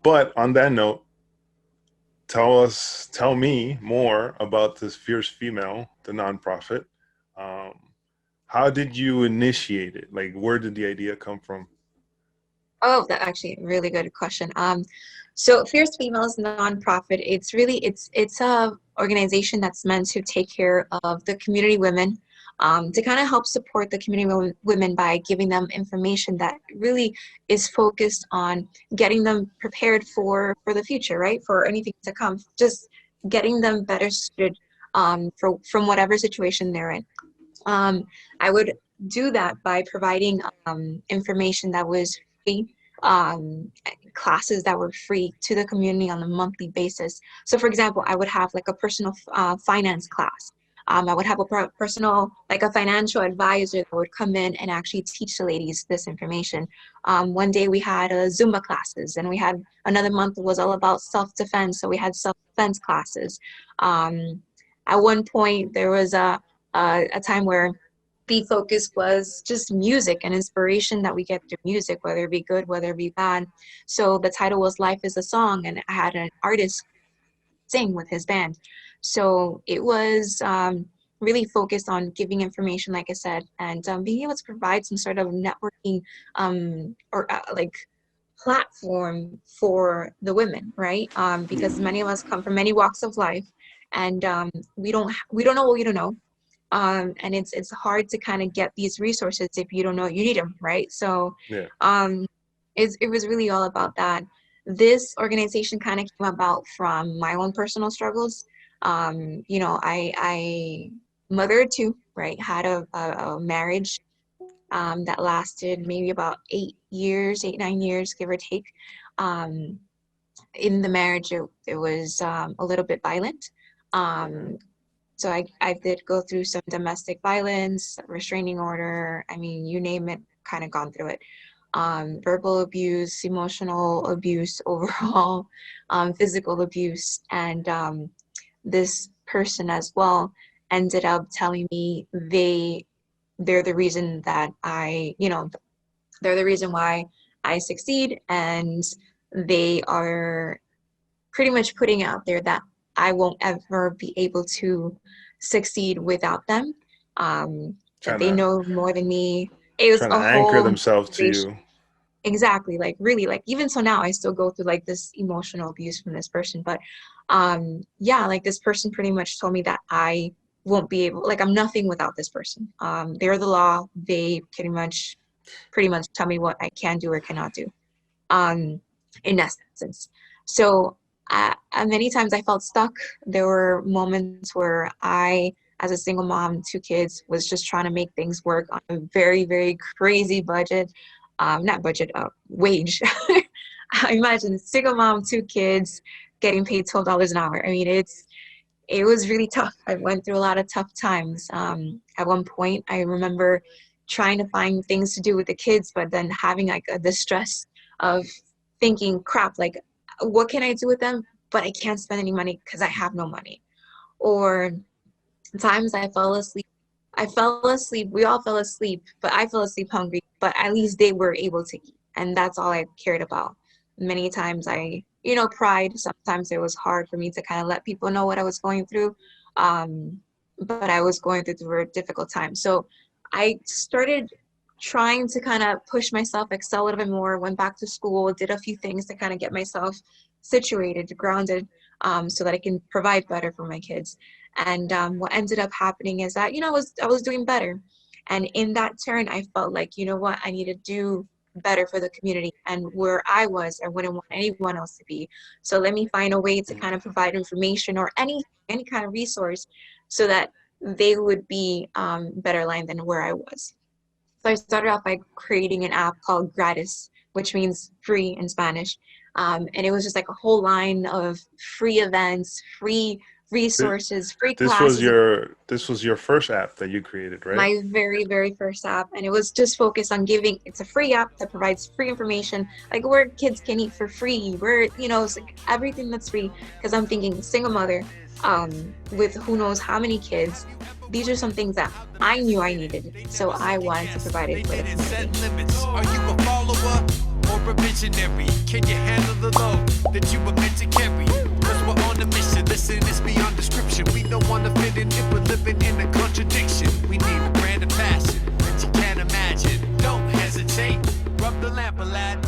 But on that note, tell me more about this Fierce Female, the nonprofit. Um, how did you initiate it? Like, where did the idea come from? Oh, that actually really good question. So Fierce Females nonprofit, it's a organization that's meant to take care of the community women, to kind of help support the community women by giving them information that really is focused on getting them prepared for the future, right? For anything to come, just getting them better suited from whatever situation they're in. Um, I would do that by providing information that was free, um, classes that were free to the community on a monthly basis. So, for example, I would have like a personal finance class. I would have a personal, like a financial advisor that would come in and actually teach the ladies this information. One day we had Zumba classes, and we had another month was all about self-defense. So we had self-defense classes. Um, at one point, there was a time where the focus was just music and inspiration that we get through music, whether it be good, whether it be bad. So the title was Life is a Song, and I had an artist sing with his band. So it was really focused on giving information, like I said, and being able to provide some sort of networking or like platform for the women, right? Because many of us come from many walks of life, and we don't know what we don't know, and it's hard to kind of get these resources if you don't know you need them, right? So Yeah. um, it was really all about that. This organization kind of came about from my own personal struggles. I mothered two, right? Had a marriage that lasted maybe about 8 years, 8, 9 years, give or take. Um, in the marriage, it was a little bit violent. Um, so I did go through some domestic violence, restraining order. I mean, you name it, kind of gone through it. Verbal abuse, emotional abuse overall, physical abuse. And this person as well ended up telling me they're the reason that they're the reason why I succeed, and they are pretty much putting out there that I won't ever be able to succeed without them. That Trying they to know more than me. It was trying to a anchor whole themselves to motivation. you. Exactly, like really, like even so now I still go through like this emotional abuse from this person. But yeah, like this person pretty much told me that I won't be able, like I'm nothing without this person. They're the law. They pretty much tell me what I can do or cannot do, um, in essence. So many times I felt stuck. There were moments where I, as a single mom, 2 kids, was just trying to make things work on a very, very crazy budget. Not budget, wage. I imagine single mom, 2 kids, getting paid $12 an hour. I mean, it was really tough. I went through a lot of tough times. At one point, I remember trying to find things to do with the kids, but then having like the stress of thinking, crap, like what can I do with them? But I can't spend any money because I have no money. Or times I fell asleep. I fell asleep. We all fell asleep, but I fell asleep hungry. But at least they were able to eat, and that's all I cared about. Many times cried. Sometimes it was hard for me to kind of let people know what I was going through, but I was going through a difficult time. So I started trying to kind of push myself, excel a little bit more. Went back to school, did a few things to kind of get myself situated, grounded, so that I can provide better for my kids. And what ended up happening is that, I was doing better. And in that turn, I felt like, you know what, I need to do better for the community. And where I was, I wouldn't want anyone else to be. So let me find a way to kind of provide information or any kind of resource so that they would be better aligned than where I was. So I started off by creating an app called Gratis, which means free in Spanish. And it was just like a whole line of free events, free Th- resources, free This was classes. your first app that you created, right? My very, very first app. And it was just focused on giving, it's a free app that provides free information, like where kids can eat for free, where, it's like everything that's free. Because I'm thinking, single mother, with who knows how many kids, these are some things that I knew I needed. So I wanted to provide it They for the didn't set community. limits. Are you a follower or a visionary. Can you handle the load that you were meant to carry? Cause we're on a mission, listen, it's beyond description. We don't wanna fit in if we're living in a contradiction. We need a brand of passion that you can't imagine. Don't hesitate, rub the lamp, lad.